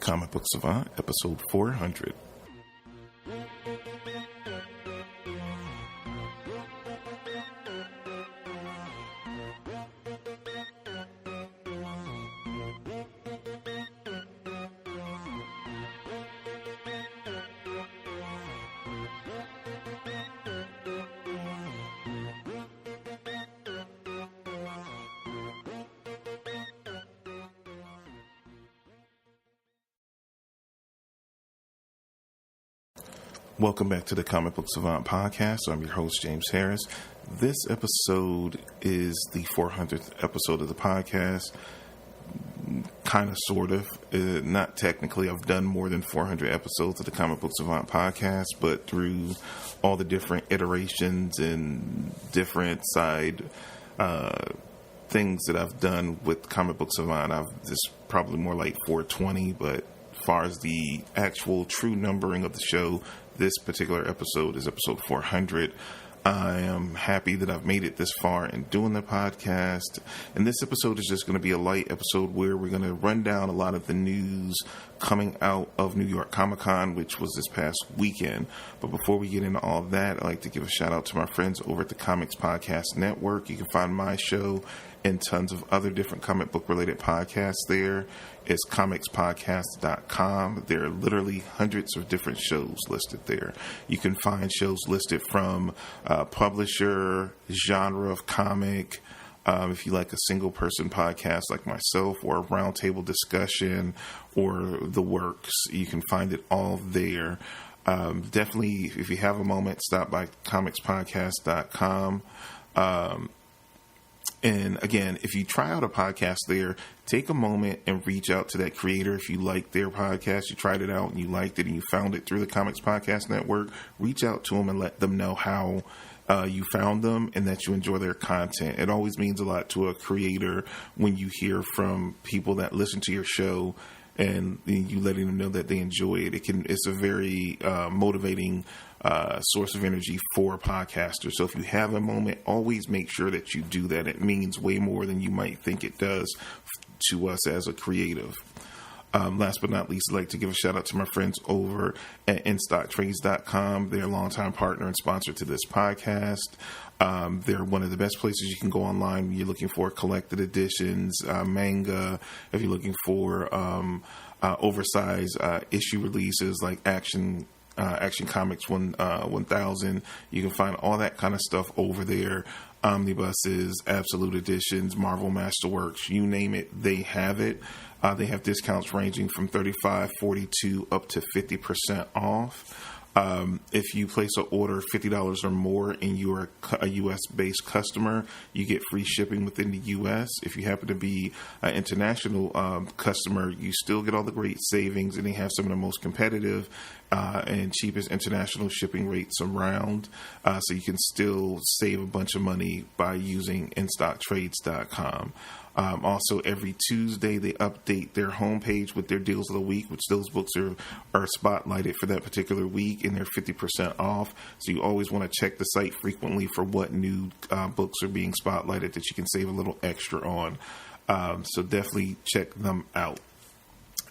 Comic Book Savant, episode 400. Welcome back to the Comic Book Savant podcast. I'm your host, James Harris. This episode is the 400th episode of the podcast. Kind of, sort of. Not technically. I've done more than 400 episodes of the Comic Book Savant podcast, but through all the different iterations and different side things that I've done with Comic Book Savant, this is probably more like 420, but as far as the actual true numbering of the show, this particular episode is episode 400. I am happy that I've made it this far in doing the podcast. And this episode is just going to be a light episode where we're going to run down a lot of the news coming out of New York Comic Con, which was this past weekend. But before we get into all that, I'd like to give a shout out to my friends over at the Comics Podcast Network. You can find my show and tons of other different comic book related podcasts there. It's comicspodcast.com. There are literally hundreds of different shows listed there. You can find shows listed from publisher, genre of comic, if you like a single person podcast like myself, or a roundtable discussion, or the works. You can find it all there. Definitely, if you have a moment, stop by comicspodcast.com. And again, if you try out a podcast there, take a moment and reach out to that creator. If you like their podcast, you tried it out and you liked it and you found it through the Comics Podcast Network, reach out to them and let them know how you found them and that you enjoy their content. It always means a lot to a creator when you hear from people that listen to your show and you letting them know that they enjoy it. It's a very motivating source of energy for podcasters. So if you have a moment, always make sure that you do that. It means way more than you might think it does to us as a creative. Last but not least, I'd like to give a shout out to my friends over at InStockTrades.com. They're a longtime partner and sponsor to this podcast. They're one of the best places you can go online when you're looking for collected editions, manga, if you're looking for oversized issue releases like Action Comics 1000. You can find all that kind of stuff over there. Omnibuses, Absolute Editions, Marvel Masterworks, you name it, they have it. They have discounts ranging from 35%, 42% up to 50% off. If you place an order $50 or more and you're a U.S.-based customer, you get free shipping within the U.S. If you happen to be an international customer, you still get all the great savings, and they have some of the most competitive and cheapest international shipping rates around. So you can still save a bunch of money by using InStockTrades.com. Also, every Tuesday, they update their homepage with their deals of the week, which those books are spotlighted for that particular week, and they're 50% off. So you always want to check the site frequently for what new books are being spotlighted that you can save a little extra on. So definitely check them out.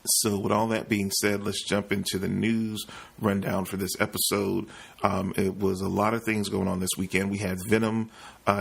So with all that being said, let's jump into the news rundown for this episode. It was a lot of things going on this weekend. We had Venom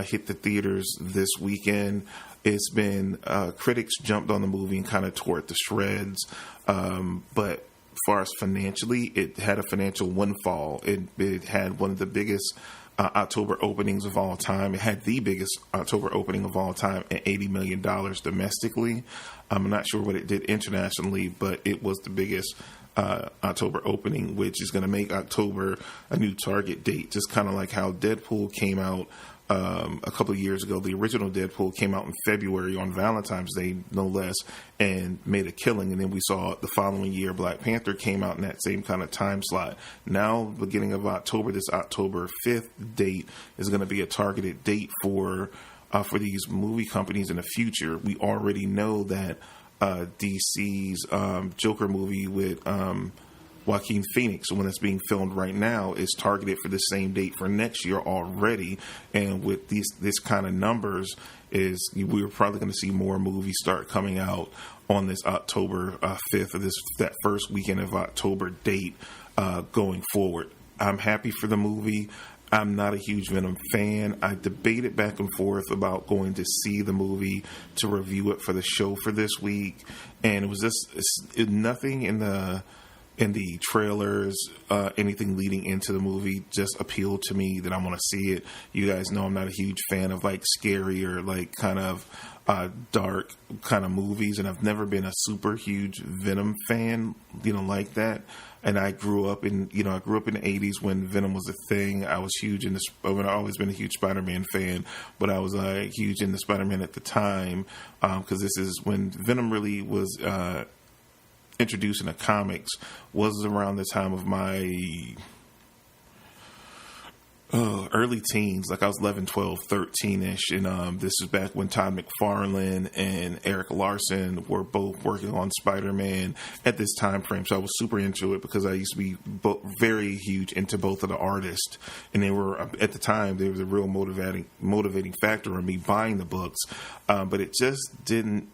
hit the theaters this weekend. It's been, critics jumped on the movie and kind of tore it to shreds. But as far as financially, it had a financial windfall. It had one of the biggest October openings of all time. It had the biggest October opening of all time at $80 million domestically. I'm not sure what it did internationally, but it was the biggest October opening, which is going to make October a new target date, just kind of like how Deadpool came out a couple of years ago. The original Deadpool came out in February on Valentine's Day, no less, and made a killing. And then we saw the following year, Black Panther came out in that same kind of time slot. Now, beginning of October, this October 5th date is going to be a targeted date for these movie companies in the future. We already know that DC's Joker movie with Joaquin Phoenix, when it's being filmed right now, is targeted for the same date for next year already. And with this kind of numbers, is we're probably going to see more movies start coming out on this October 5th, or that first weekend of October date going forward. I'm happy for the movie. I'm not a huge Venom fan. I debated back and forth about going to see the movie to review it for the show for this week, and it was just nothing in the trailers, anything leading into the movie just appealed to me that I want to see it. You guys know I'm not a huge fan of like scary or like kind of dark kind of movies, and I've never been a super huge Venom fan, like that. And I grew up in the 80s when Venom was a thing. I was huge in I've always been a huge Spider-Man fan, but I was huge into Spider-Man at the time, because this is when Venom really was introduced in the comics, was around the time of my early teens. Like I was 11, 12, 13-ish, and this is back when Todd McFarlane and Eric Larson were both working on Spider-Man at this time frame. So I was super into it because I used to be very huge into both of the artists, and they were, at the time, they were the real motivating factor in me buying the books, but it just didn't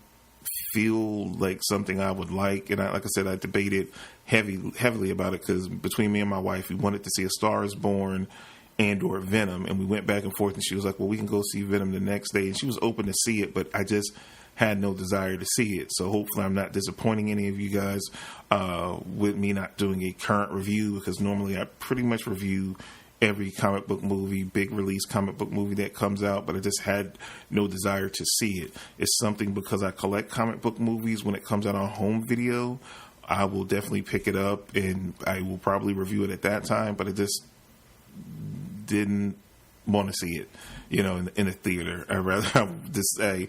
feel like something I would like. And like I said, I debated heavily about it, because between me and my wife, we wanted to see A Star Is Born and or Venom, and we went back and forth, and she was like, well, we can go see Venom the next day, and she was open to see it, but I just had no desire to see it. So hopefully I'm not disappointing any of you guys with me not doing a current review, because normally I pretty much review every comic book movie, big release comic book movie that comes out, but I just had no desire to see it. It's something, because I collect comic book movies, when it comes out on home video, I will definitely pick it up, and I will probably review it at that time, but I just didn't want to see it, in a theater. I'd rather just say,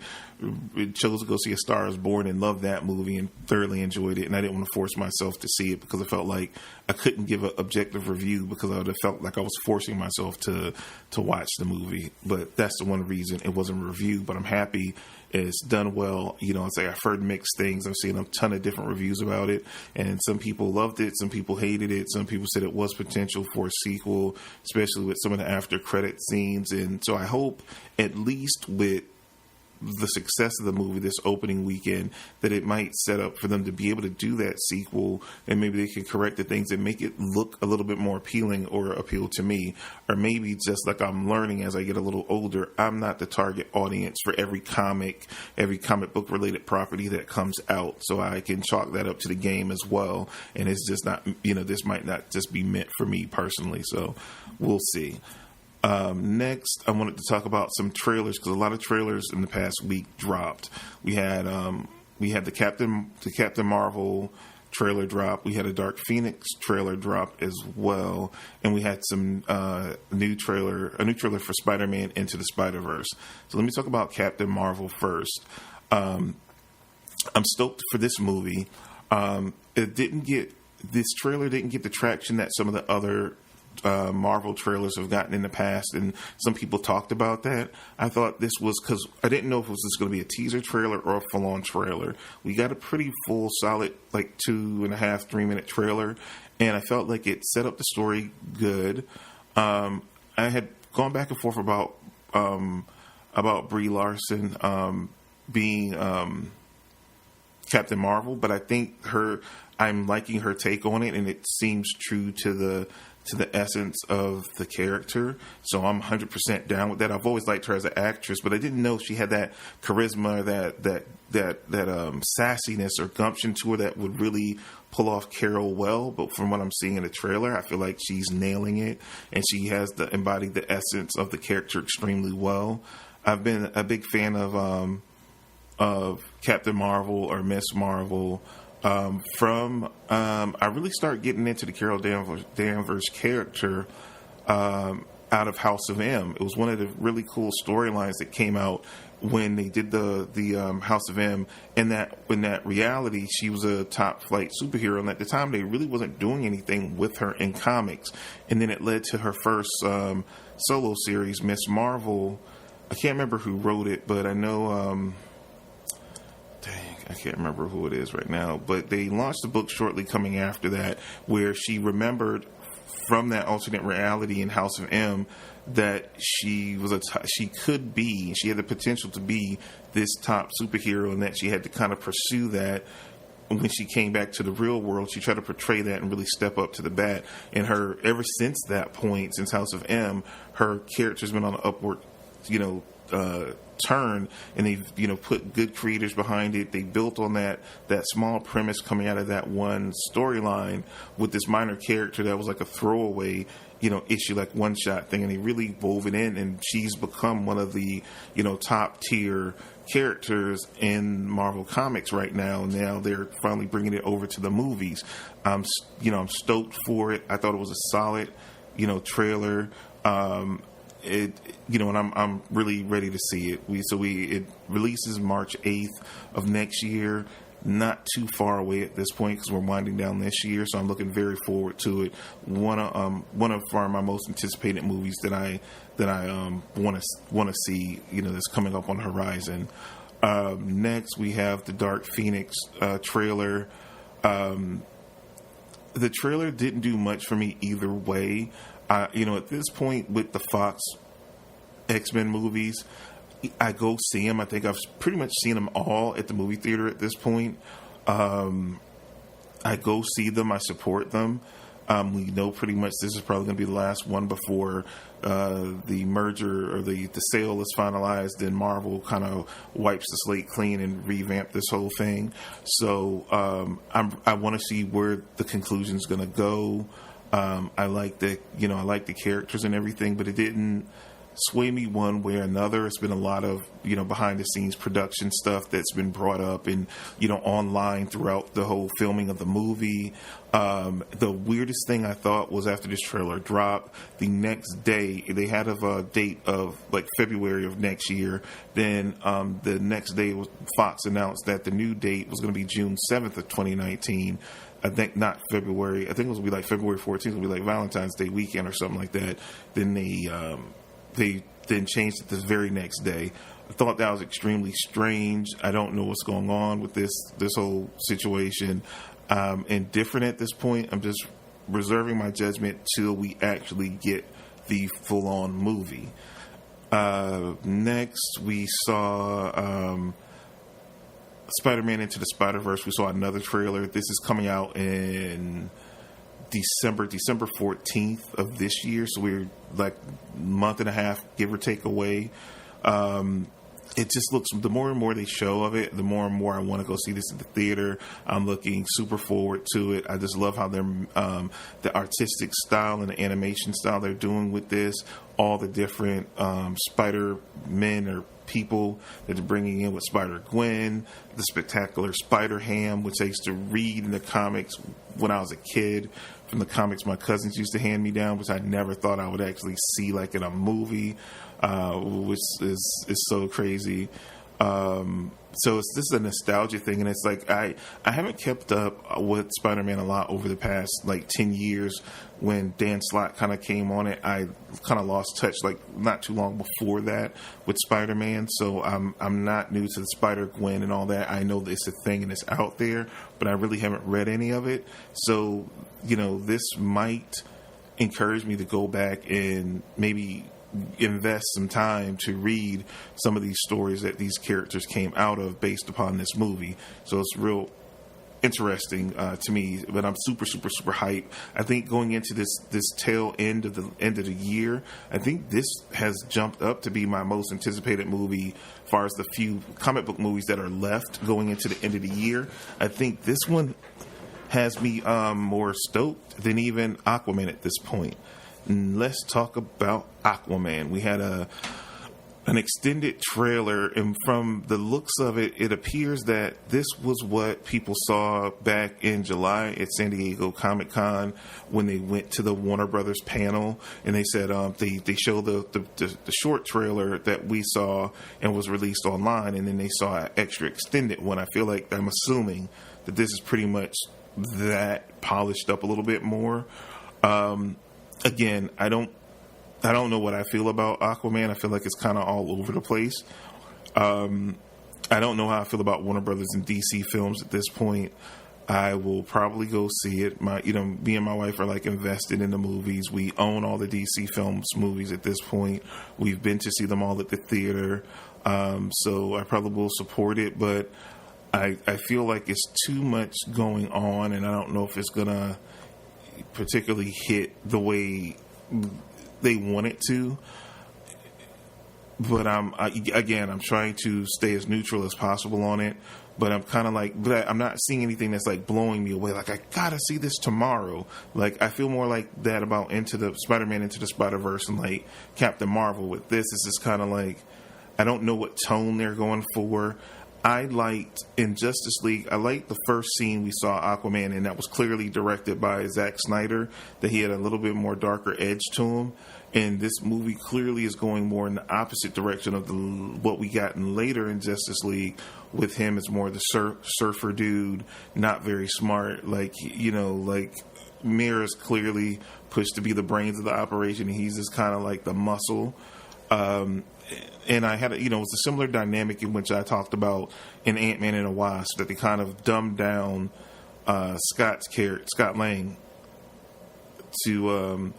chose to go see A Star Is Born and loved that movie and thoroughly enjoyed it, and I didn't want to force myself to see it, because I felt like I couldn't give an objective review, because I would have felt like I was forcing myself to watch the movie. But that's the one reason it wasn't a review. But I'm happy it's done well. I've heard mixed things. I've seen a ton of different reviews about it, and some people loved it, some people hated it, some people said it was potential for a sequel, especially with some of the after credit scenes. And so I hope, at least with the success of the movie this opening weekend, that it might set up for them to be able to do that sequel, and maybe they can correct the things and make it look a little bit more appealing or appeal to me. Or maybe, just like I'm learning as I get a little older, I'm not the target audience for every comic book related property that comes out, so I can chalk that up to the game as well, and it's just not, this might not just be meant for me personally. So we'll see. Next, I wanted to talk about some trailers, because a lot of trailers in the past week dropped. We had the Captain Marvel trailer drop. We had a Dark Phoenix trailer drop as well, and we had some a new trailer for Spider-Man Into the Spider-Verse. So let me talk about Captain Marvel first. I'm stoked for this movie. This trailer didn't get the traction that some of the other Marvel trailers have gotten in the past, and some people talked about that. I thought this was, because I didn't know if it was just going to be a teaser trailer or a full-on trailer. We got a pretty full, solid, 2.5, 3 minute trailer, and I felt like it set up the story good. I had gone back and forth about Brie Larson being Captain Marvel, but I think I'm liking her take on it, and it seems true to the essence of the character. So I'm 100% down with that. I've always liked her as an actress, but I didn't know she had that charisma, that sassiness or gumption to her that would really pull off Carol well. But from what I'm seeing in the trailer, I feel like she's nailing it, and she has embodied the essence of the character extremely well. I've been a big fan of Captain Marvel or Miss Marvel I really started getting into the Carol Danvers character out of House of M. It was one of the really cool storylines that came out when they did the House of M. In that reality, she was a top flight superhero, and at the time they really wasn't doing anything with her in comics. And then it led to her first solo series, Miss Marvel. I can't remember who wrote it, but I know. I can't remember who it is right now, but they launched a book shortly coming after that, where she remembered from that alternate reality in House of M that she could be, she had the potential to be this top superhero, and that she had to kind of pursue that. When she came back to the real world, she tried to portray that and really step up to the bat. And ever since that point, since House of M, her character's been on an upward, turn, and they've put good creators behind it. They built on that small premise coming out of that one storyline with this minor character that was like a throwaway issue, like one shot thing, and they really wove it in, and she's become one of the top tier characters in Marvel Comics right now. Now they're finally bringing it over to the movies. I'm stoked for it. I thought it was a solid trailer. And I'm really ready to see it. It releases March 8th of next year. Not too far away at this point because we're winding down this year, so I'm looking very forward to it. One of my most anticipated movies that I want to see, that's coming up on the horizon. Next, we have the Dark Phoenix trailer. The trailer didn't do much for me either way. At this point with the Fox X-Men movies, I go see them. I think I've pretty much seen them all at the movie theater at this point. I go see them. I support them. We know pretty much this is probably going to be the last one before the merger or the sale is finalized, and Marvel kind of wipes the slate clean and revamp this whole thing. So I want to see where the conclusion is going to go. I like the characters and everything, but it didn't sway me one way or another. It's been a lot of behind the scenes production stuff that's been brought up and online throughout the whole filming of the movie. The weirdest thing I thought was after this trailer dropped, the next day they had a date of like February of next year. Then the next day Fox announced that the new date was going to be June 7th of 2019. I think not February. I think it was going to be like February 14th. It would be like Valentine's Day weekend or something like that. Then they then changed it this very next day. I thought that was extremely strange. I don't know what's going on with this whole situation. Indifferent at this point. I'm just reserving my judgment till we actually get the full-on movie. Next, we saw Spider-Man Into the Spider-Verse. We saw another trailer. This is coming out in December 14th of this year, so we're like a month and a half, give or take, away. It just looks, the more and more they show of it, the more and more I want to go see this in the theater. I'm looking super forward to it. I just love how they're the artistic style and the animation style they're doing with this, all the different Spider-Men or people that they're bringing in with Spider-Gwen, the spectacular Spider-Ham, which I used to read in the comics when I was a kid, from the comics my cousins used to hand me down, which I never thought I would actually see like in a movie, which is so crazy. So this is a nostalgia thing, and it's like I haven't kept up with Spider-Man a lot over the past like 10 years. When Dan Slott kind of came on it, I kind of lost touch like not too long before that with Spider-Man. So I'm not new to the Spider-Gwen and all that. I know that it's a thing and it's out there, but I really haven't read any of it. So this might encourage me to go back and maybe invest some time to read some of these stories that these characters came out of based upon this movie. So it's real interesting to me, but I'm super hyped. I think going into this tail end of the year, I think this has jumped up to be my most anticipated movie as far as the few comic book movies that are left going into the end of the year. I think this one has me more stoked than even Aquaman at this point. Let's talk about Aquaman. We had an extended trailer, and from the looks of it, it appears that this was what people saw back in July at San Diego Comic-Con when they went to the Warner Brothers panel, and they said they showed the short trailer that we saw and was released online, and then they saw an extra extended one. I'm assuming that this is pretty much that polished up a little bit more. Again, I don't know what I feel about Aquaman. I feel like it's kind of all over the place. I don't know how I feel about Warner Brothers and DC films at this point. I will probably go see it. Me and my wife are like invested in the movies. We own all the DC Films movies at this point. We've been to see them all at the theater. So I probably will support it, but I feel like it's too much going on, and I don't know if it's gonna particularly hit the way they want it to. But I'm trying to stay as neutral as possible on it. But I'm kind of like, but I'm not seeing anything that's like blowing me away. Like, I gotta see this tomorrow. Like, I feel more like that about Spider-Man Into the Spider-Verse and like Captain Marvel. With this, it's just kind of like, I don't know what tone they're going for. I liked in Justice League, I liked the first scene we saw Aquaman in that was clearly directed by Zack Snyder, that he had a little bit more darker edge to him. And this movie clearly is going more in the opposite direction of what we got in later in Justice League, with him as more the surfer dude, not very smart. Like, like Mira's clearly pushed to be the brains of the operation, and he's just kind of like the muscle. And I had, it was a similar dynamic in which I talked about in Ant-Man and the Wasp, that they kind of dumbed down Scott Lang to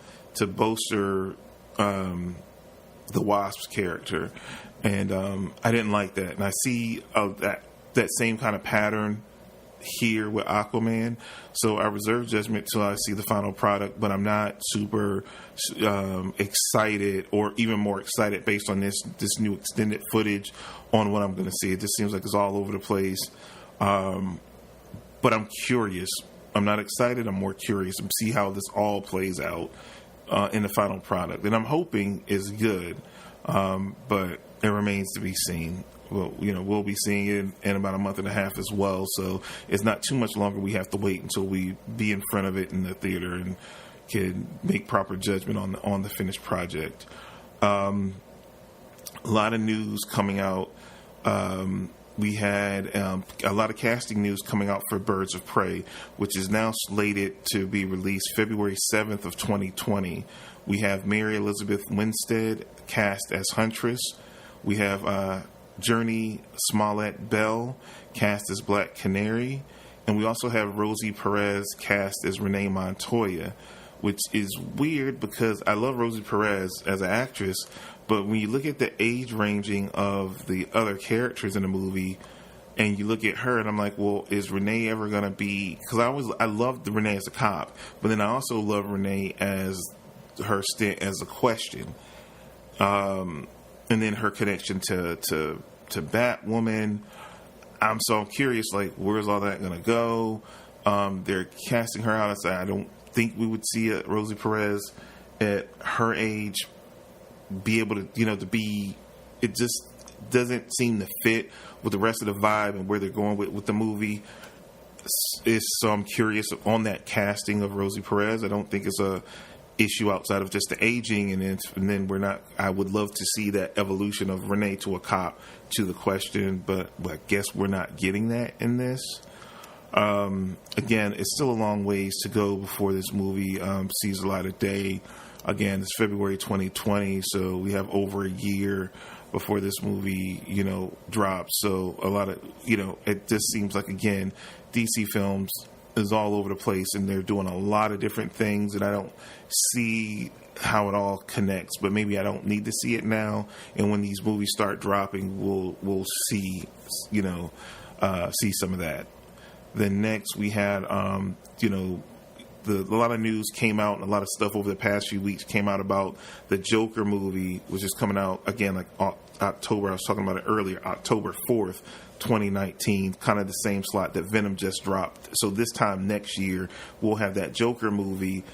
bolster the Wasp's character, and I didn't like that. And I see that same kind of pattern here with Aquaman, so I reserve judgment till I see the final product. But I'm not super excited, or even more excited based on this new extended footage, on what I'm going to see. It just seems like it's all over the place, but I'm curious. I'm not excited, I'm more curious to see how this all plays out in the final product, and I'm hoping it's good, but it remains to be seen. Well, we'll be seeing it in about a month and a half as well, so it's not too much longer. We have to wait until we be in front of it in the theater and can make proper judgment on the finished project. A lot of news coming out. We had a lot of casting news coming out for Birds of Prey, which is now slated to be released February 7th of 2020. We have Mary Elizabeth Winstead cast as Huntress. We have Journey Smollett Bell cast as Black Canary. And we also have Rosie Perez cast as Renee Montoya, which is weird because I love Rosie Perez as an actress, but when you look at the age ranging of the other characters in the movie, and you look at her, and I'm like, well, is Renee ever going to be... Because I loved Renee as a cop, but then I also love Renee as her stint as a Question. And then her connection to Batwoman. I'm curious, like, where's all that going to go? They're casting her out. I don't think we would see a Rosie Perez at her age be able to, to be... It just doesn't seem to fit with the rest of the vibe and where they're going with the movie. So I'm curious on that casting of Rosie Perez. I don't think it's a issue outside of just the aging, and then we're not... I would love to see that evolution of Renee to a cop to the Question, but I guess we're not getting that in this. Again, it's still a long ways to go before this movie sees a light of day. Again, it's February 2020, so we have over a year before this movie, drops. So a lot of, it just seems like, again, DC Films is all over the place, and they're doing a lot of different things, and I don't see how it all connects. But maybe I don't need to see it now, and when these movies start dropping, we'll see, see some of that. Then next we had, a lot of news came out, and a lot of stuff over the past few weeks came out about the Joker movie, which is coming out again like October. I was talking about it earlier, October 4th, 2019, kind of the same slot that Venom just dropped. So this time next year, we'll have that Joker movie.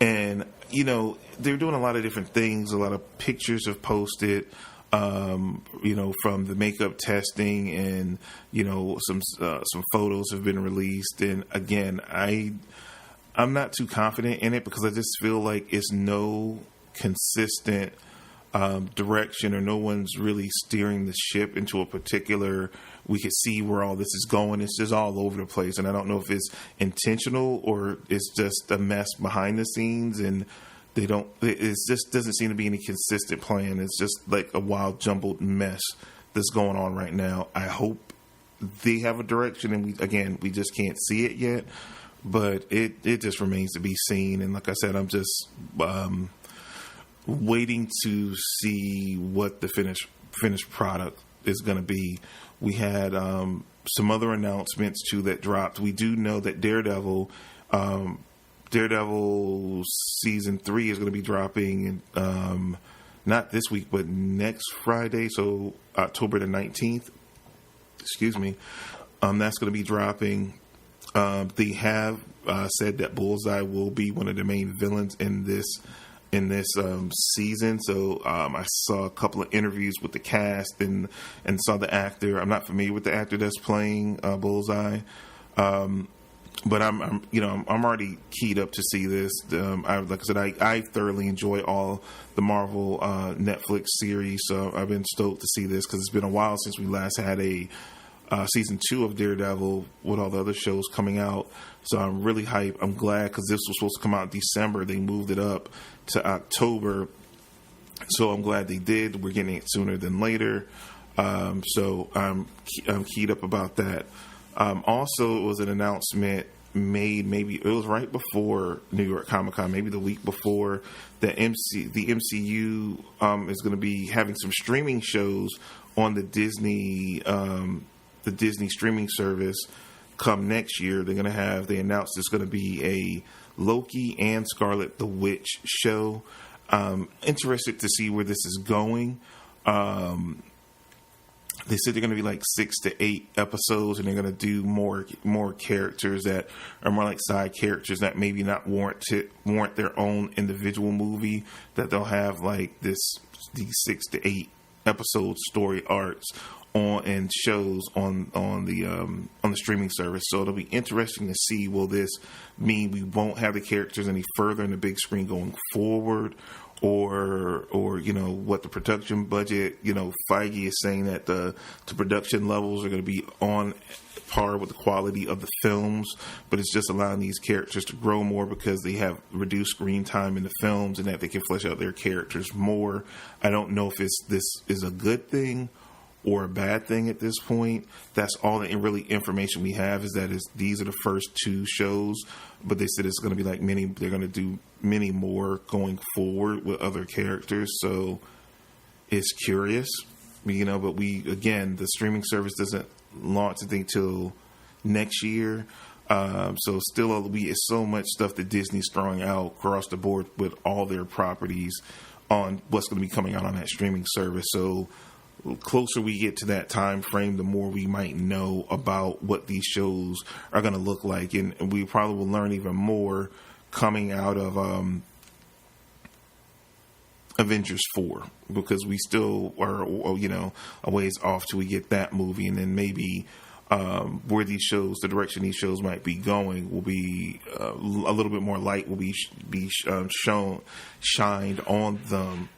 And, they're doing a lot of different things. A lot of pictures have posted, from the makeup testing, and, some photos have been released. And again, I'm not too confident in it because I just feel like it's no consistent direction, or no one's really steering the ship into a particular... We can see where all this is going. It's just all over the place, and I don't know if it's intentional or it's just a mess behind the scenes, and it just doesn't seem to be any consistent plan. It's just like a wild, jumbled mess that's going on right now. I hope they have a direction, and we just can't see it yet. But it just remains to be seen. And like I said, I'm just waiting to see what the finished product is going to be. We had some other announcements too that dropped. We do know that Daredevil season 3 is going to be dropping not this week, but next Friday, so October the 19th. Excuse me. That's going to be dropping. They have said that Bullseye will be one of the main villains in this season. So I saw a couple of interviews with the cast and saw the actor. I'm not familiar with the actor that's playing Bullseye, but I'm already keyed up to see this. Like I said, I thoroughly enjoy all the Marvel Netflix series, so I've been stoked to see this because it's been a while since we last had a season 2 of Daredevil with all the other shows coming out. So I'm really hyped. I'm glad because this was supposed to come out in December. They moved it up to October. So I'm glad they did. We're getting it sooner than later. So I'm keyed up about that. Also, it was an announcement made, maybe it was right before New York Comic Con, maybe the week before, that the MCU is going to be having some streaming shows on the Disney streaming service come next year. They announced it's going to be a Loki and Scarlet the Witch show. Interested to see where this is going. They said they're going to be like 6 to 8 episodes, and they're going to do more characters that are more like side characters that maybe not warrant their own individual movie. That they'll have like these 6 to 8 episode story arcs and shows on the streaming service. So it'll be interesting to see, will this mean we won't have the characters any further in the big screen going forward, or what the production budget, Feige is saying that the production levels are going to be on par with the quality of the films, but it's just allowing these characters to grow more because they have reduced screen time in the films and that they can flesh out their characters more. I don't know if this is a good thing or a bad thing at this point. That's all the really information we have, is that these are the first 2 shows, but they said it's going to be like they're going to do many more going forward with other characters. So it's curious, but the streaming service doesn't launch, I think, till next year. So still, it's so much stuff that Disney's throwing out across the board with all their properties on what's going to be coming out on that streaming service. So the closer we get to that time frame, the more we might know about what these shows are going to look like, and we probably will learn even more coming out of Avengers 4, because we still are a ways off till we get that movie, and then maybe where the direction these shows might be going will be a little bit more light will be shined on them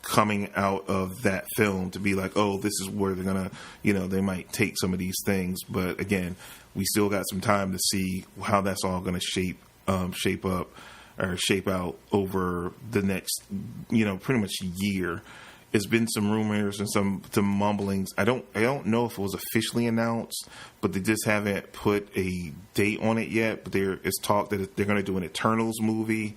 coming out of that film, to be like, oh, this is where they're gonna, they might take some of these things. But again, we still got some time to see how that's all going to shape out over the next, pretty much year. It's been some rumors and some mumblings. I don't know if it was officially announced, but they just haven't put a date on it yet. But it's talk that they're going to do an Eternals movie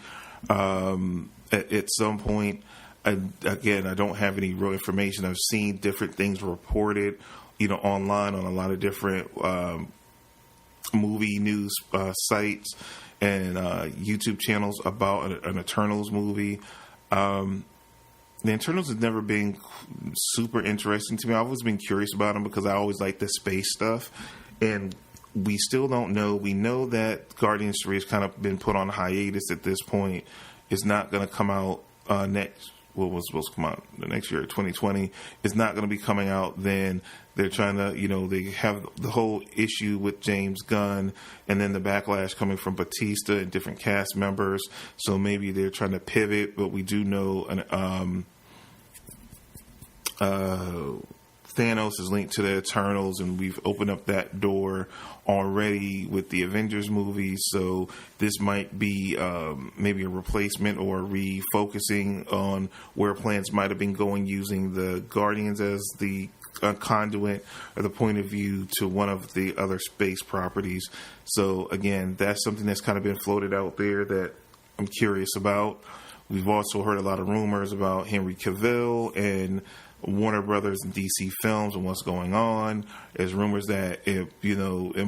at some point. I don't have any real information. I've seen different things reported, online on a lot of different movie news sites and YouTube channels about an Eternals movie. The Eternals has never been super interesting to me. I've always been curious about them because I always like the space stuff, and we still don't know. We know that Guardians 3 has kind of been put on hiatus at this point. It's not going to come out next. What was supposed to come out the next year, 2020, is not going to be coming out then. They're trying to, they have the whole issue with James Gunn, and then the backlash coming from Batista and different cast members. So maybe they're trying to pivot, but we do know Thanos is linked to the Eternals, and we've opened up that door already with the Avengers movies. So this might be maybe a replacement or refocusing on where plans might have been going, using the Guardians as the a conduit or the point of view to one of the other space properties. So again, that's something that's kind of been floated out there that I'm curious about. We've also heard a lot of rumors about Henry Cavill and Warner Brothers and DC Films and what's going on. There's rumors that it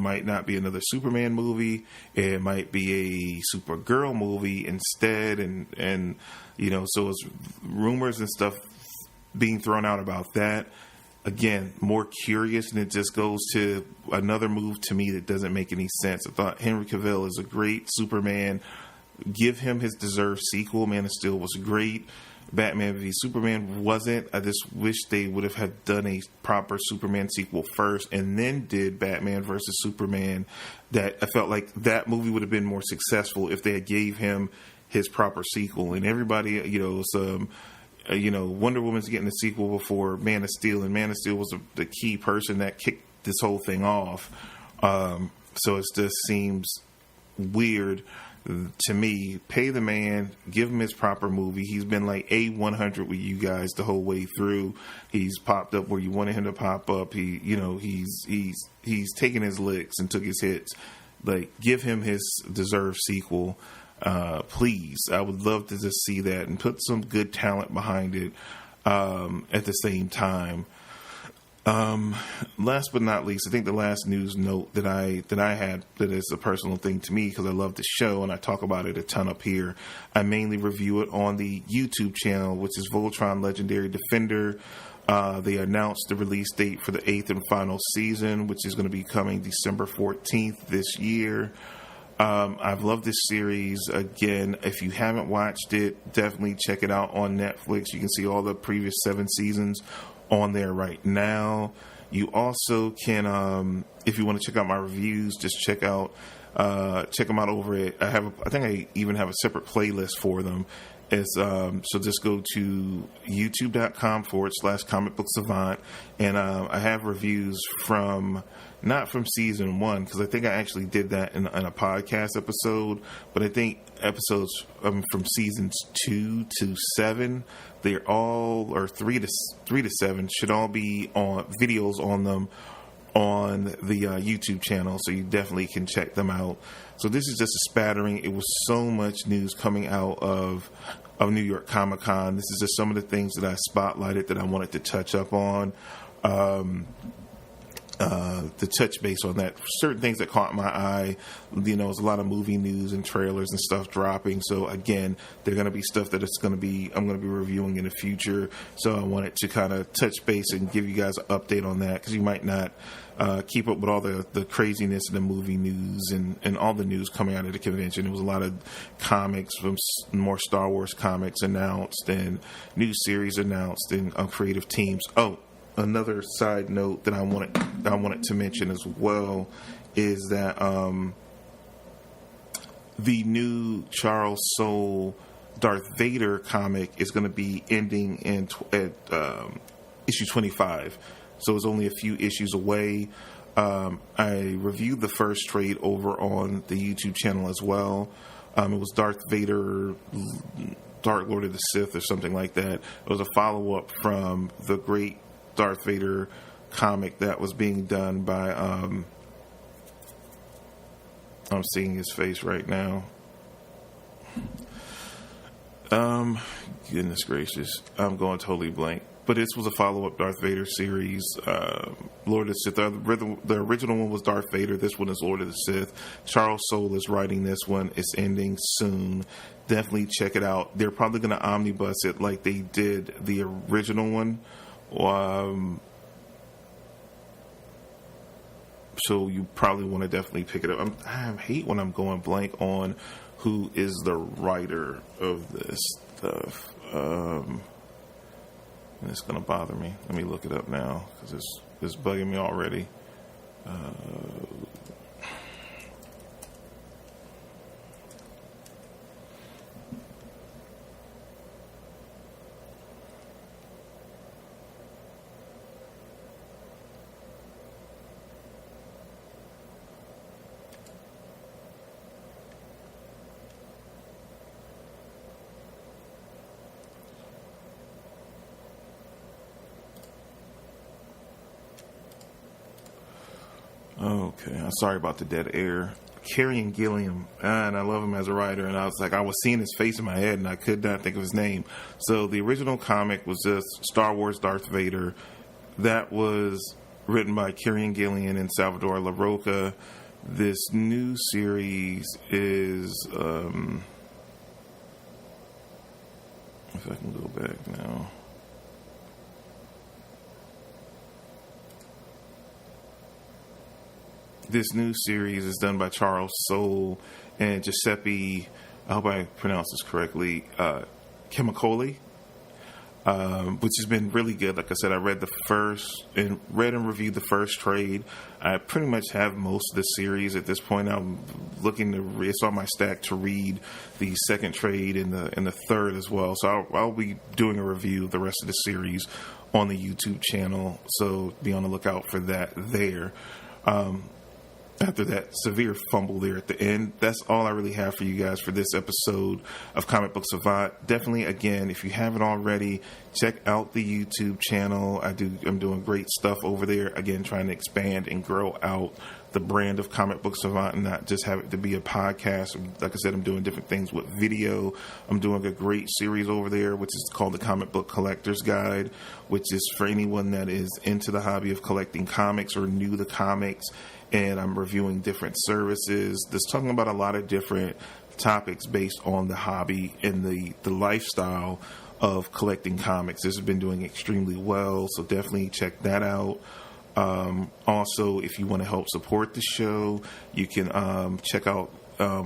might not be another Superman movie. It might be a Supergirl movie instead, and so it's rumors and stuff being thrown out about that. Again, more curious, and it just goes to another move to me that doesn't make any sense. I thought Henry Cavill is a great Superman. Give him his deserved sequel. Man of Steel was great. Batman v Superman wasn't. I just wish they would have done a proper Superman sequel first and then did Batman versus Superman. That I felt like that movie would have been more successful if they had gave him his proper sequel. And everybody, Wonder Woman's getting a sequel before Man of Steel, and Man of Steel was the key person that kicked this whole thing off. So it just seems weird to me. Pay the man, give him his proper movie. He's been like A100 with you guys the whole way through. He's popped up where you wanted him to pop up. He's taken his licks and took his hits. Like, give him his deserved sequel, please. I would love to just see that and put some good talent behind it at the same time. Last but not least, I think the last news note that I had that is a personal thing to me because I love the show and I talk about it a ton up here. I mainly review it on the YouTube channel, which is Voltron Legendary Defender. They announced the release date for the 8th and final season, which is going to be coming December 14th this year. I've loved this series. Again, if you haven't watched it, definitely check it out on Netflix. You can see all the previous 7 seasons on there right now. You also can, if you want to check out my reviews, just check them out over it. I think I even have a separate playlist for them. So just go to youtube.com/comic book savant, and I have reviews not from season 1, because I think I actually did that in a podcast episode, but I think episodes from seasons 2 to 7, they're all, or 3 to 7, should all be on videos on them on the YouTube channel, so you definitely can check them out. So this is just a spattering. It was so much news coming out of New York Comic Con. This is just some of the things that I spotlighted that I wanted to touch up on. To touch base on that, certain things that caught my eye. There's a lot of movie news and trailers and stuff dropping. So again, they're going to be stuff that I'm going to be reviewing in the future. So I wanted to kind of touch base and give you guys an update on that, because you might not keep up with all the craziness in the movie news and all the news coming out of the convention. There was a lot of comics, from more Star Wars comics announced and new series announced and creative teams. Oh, another side note that I wanted to mention as well is that the new Charles Soule Darth Vader comic is going to be ending at issue 25, so it's only a few issues away. I reviewed the first trade over on the YouTube channel as well. It was Darth Vader, Dark Lord of the Sith, or something like that. It was a follow-up from the great Darth Vader comic that was being done by I'm seeing his face right now. Goodness gracious, I'm going totally blank. But this was a follow-up Darth Vader series. Lord of the Sith. The original one was Darth Vader. This one is Lord of the Sith. Charles Soule is writing this one. It's ending soon. Definitely check it out. They're probably going to omnibus it like they did the original one. So you probably want to definitely pick it up. I hate when I'm going blank on who is the writer of this stuff. It's going to bother me. Let me look it up now, because it's bugging me already. Okay, I'm sorry about the dead air. Kieran Gilliam, and I love him as a writer, and I was seeing his face in my head, and I could not think of his name. So the original comic was just Star Wars Darth Vader. That was written by Kieran Gilliam and Salvador LaRocca. This new series is, if I can go back now. This new series is done by Charles Soule and Giuseppe, I hope I pronounced this correctly, Chemicoli, which has been really good. Like I said, I read and reviewed the first trade. I pretty much have most of the series at this point. I'm looking to, it's on my stack to read the second trade and the third as well. So I'll be doing a review of the rest of the series on the YouTube channel. So be on the lookout for that there. After that severe fumble there at the end, that's all I really have for you guys for this episode of Comic Book Savant. Definitely, again, if you haven't already, check out the YouTube channel. I'm doing great stuff over there. Again, trying to expand and grow out the brand of Comic Book Savant and not just have it to be a podcast. Like I said, I'm doing different things with video. I'm doing a great series over there, which is called the Comic Book Collector's Guide, which is for anyone that is into the hobby of collecting comics or new to comics. And I'm reviewing different services. Just talking about a lot of different topics based on the hobby and the lifestyle of collecting comics. This has been doing extremely well, so definitely check that out. Also, if you want to help support the show, you can check out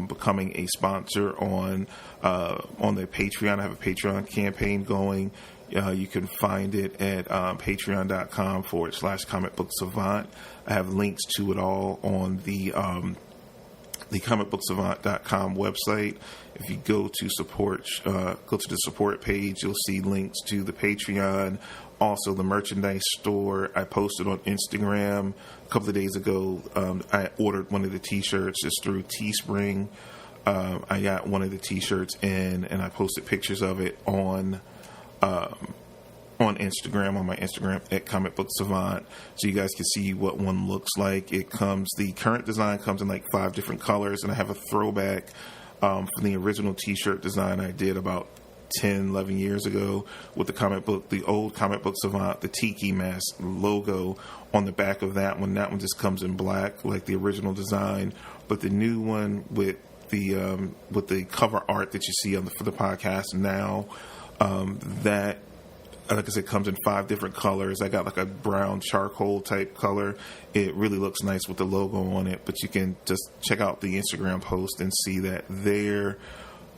becoming a sponsor on their Patreon. I have a Patreon campaign going. You can find it at patreon.com/Comic Book Savant. I have links to it all on the comicbooksavant.com website. If you go to the support page, you'll see links to the Patreon, also the merchandise store. I posted on Instagram a couple of days ago. I ordered one of the t-shirts just through Teespring. I got one of the t-shirts in, and I posted pictures of it on Instagram, on my Instagram at Comic Book Savant, so you guys can see what one looks like. The current design comes in like 5 different colors, and I have a throwback from the original t-shirt design I did about 10, 11 years ago with the old Comic Book Savant, the Tiki Mask logo on the back of that one. That one just comes in black like the original design, but the new one with the cover art that you see for the podcast now, that, like I said, comes in 5 different colors. I got like a brown charcoal type color. It really looks nice with the logo on it, but you can just check out the Instagram post and see that there.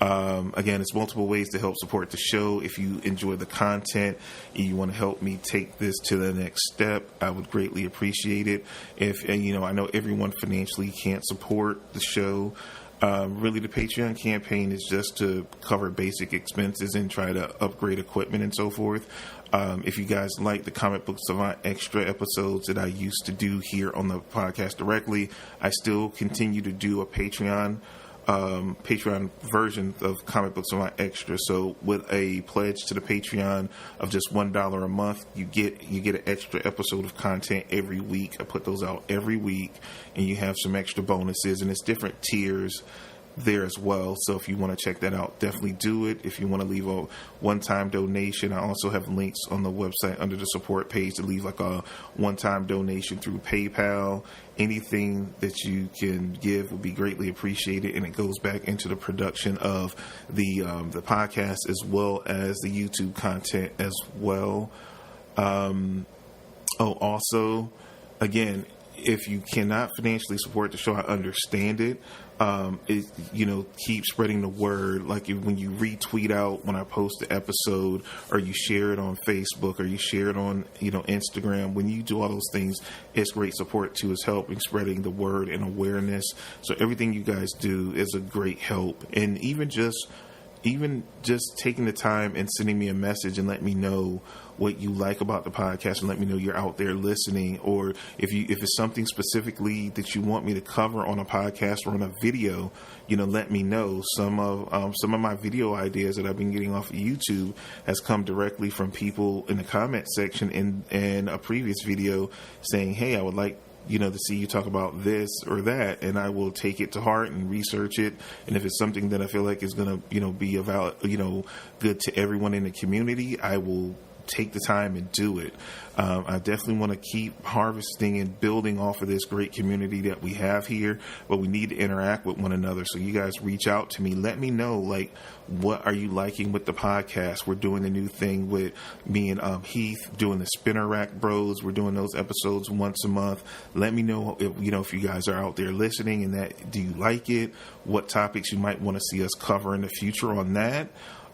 Again, it's multiple ways to help support the show. If you enjoy the content and you want to help me take this to the next step, I would greatly appreciate it. I know everyone financially can't support the show. Really, the Patreon campaign is just to cover basic expenses and try to upgrade equipment and so forth. If you guys like the Comic Book Savant extra episodes that I used to do here on the podcast directly, I still continue to do a Patreon version of Comic Book Savant Extra. So with a pledge to the Patreon of just $1 a month, you get an extra episode of content every week. I put those out every week, and you have some extra bonuses, and it's different tiers there as well. So if you want to check that out, definitely do it. If you want to leave a one-time donation, I also have links on the website under the support page to leave like a one-time donation through PayPal. Anything that you can give would be greatly appreciated, and it goes back into the production of the podcast as well as the YouTube content as well. Also, again, if you cannot financially support the show, I understand it. Keep spreading the word. Like when you retweet out when I post the episode, or you share it on Facebook, or you share it on Instagram. When you do all those things, it's great support too. It's helping spreading the word and awareness. So everything you guys do is a great help. And even just taking the time and sending me a message and let me know what you like about the podcast, and let me know you're out there listening, or if it's something specifically that you want me to cover on a podcast or on a video, let me know. Some of my video ideas that I've been getting off of YouTube has come directly from people in the comment section in a previous video saying, hey, I would like to see you talk about this or that, and I will take it to heart and research it. And if it's something that I feel like is going to, be good to everyone in the community, I will take the time and do it. I definitely want to keep harvesting and building off of this great community that we have here, but we need to interact with one another. So you guys reach out to me. Let me know, what are you liking with the podcast? We're doing a new thing with me and Heath doing the Spinner Rack Bros. We're doing those episodes once a month. Let me know if you guys are out there listening and do you like it? What topics you might want to see us cover in the future on that.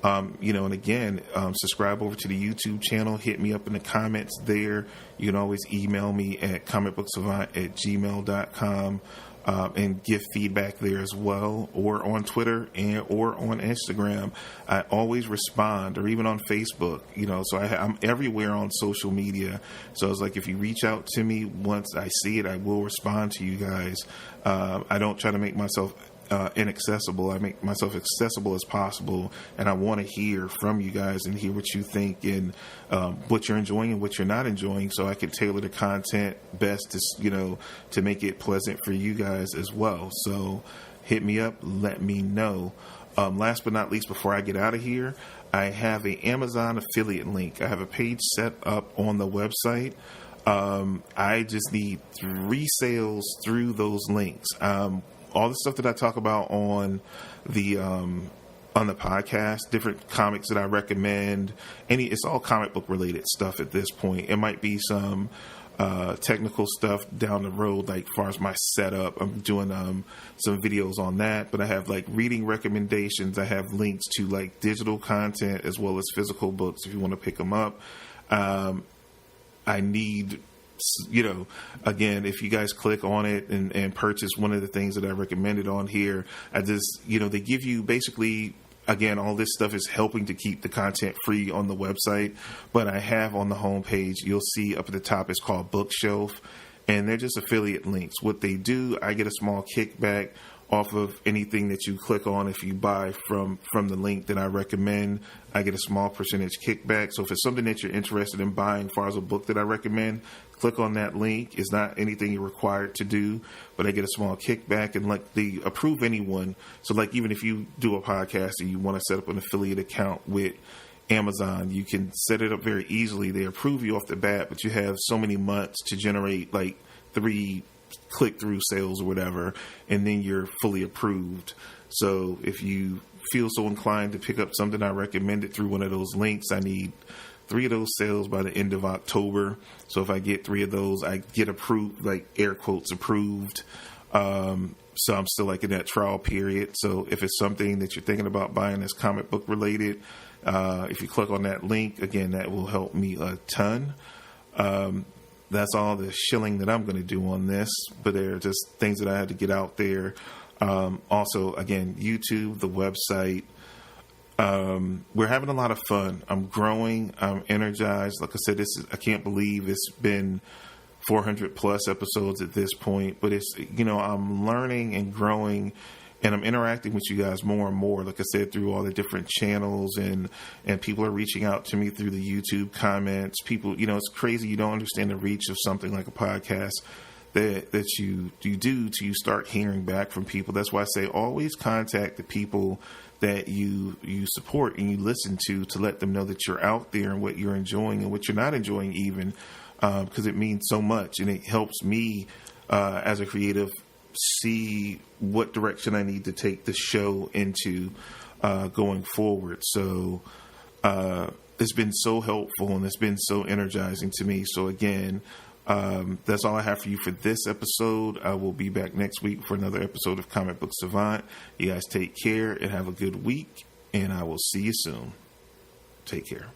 And again, subscribe over to the YouTube channel. Hit me up in the comments there. You can always email me at comicbooksavant@gmail.com and give feedback there as well, or on Twitter or on Instagram. I always respond, or even on Facebook. So I'm everywhere on social media. So it's like if you reach out to me, once I see it, I will respond to you guys. I don't try to make myself inaccessible. I make myself accessible as possible, and I want to hear from you guys and hear what you think and what you're enjoying and what you're not enjoying, so I can tailor the content best to make it pleasant for you guys as well. So hit me up, let me know. Last but not least, before I get out of here, I have an Amazon affiliate link. I have a page set up on the website. I just need 3 sales through those links. All the stuff that I talk about on the podcast, different comics that I recommend, it's all comic book related stuff at this point. It might be some technical stuff down the road, like as far as my setup. I'm doing some videos on that, but I have reading recommendations. I have links to digital content as well as physical books if you want to pick them up. I need, again, if you guys click on it and purchase one of the things that I recommended on here, I just, they give you basically, again, all this stuff is helping to keep the content free on the website. But I have on the homepage, you'll see up at the top, it's called Bookshelf, and they're just affiliate links. What they do, I get a small kickback off of anything that you click on. If you buy from the link that I recommend, I get a small percentage kickback. So if it's something that you're interested in buying, as far as a book that I recommend, click on that link. It's not anything you're required to do, but I get a small kickback, and they approve anyone. So even if you do a podcast and you want to set up an affiliate account with Amazon, you can set it up very easily. They approve you off the bat, but you have so many months to generate 3 click-through sales or whatever, and then you're fully approved. So if you feel so inclined to pick up something I recommended through one of those links, I need 3 of those sales by the end of October. So if I get 3 of those, I get approved, air quotes approved. So I'm still in that trial period. So if it's something that you're thinking about buying that's comic book related, if you click on that link, again, that will help me a ton. That's all the shilling that I'm going to do on this, but they're just things that I had to get out there. Also, again, YouTube, the website. We're having a lot of fun. I'm growing. I'm energized. Like I said, I can't believe it's been 400 plus episodes at this point, but it's, I'm learning and growing, and I'm interacting with you guys more and more, like I said, through all the different channels, and people are reaching out to me through the YouTube comments. People, it's crazy. You don't understand the reach of something like a podcast that you do till you start hearing back from people. That's why I say always contact the people that you support and you listen to let them know that you're out there and what you're enjoying and what you're not enjoying even, because it means so much, and it helps me as a creative see what direction I need to take the show into going forward. So it's been so helpful and it's been so energizing to me. So again, that's all I have for you for this episode. I will be back next week for another episode of Comic Book Savant. You guys take care and have a good week, and I will see you soon. Take care.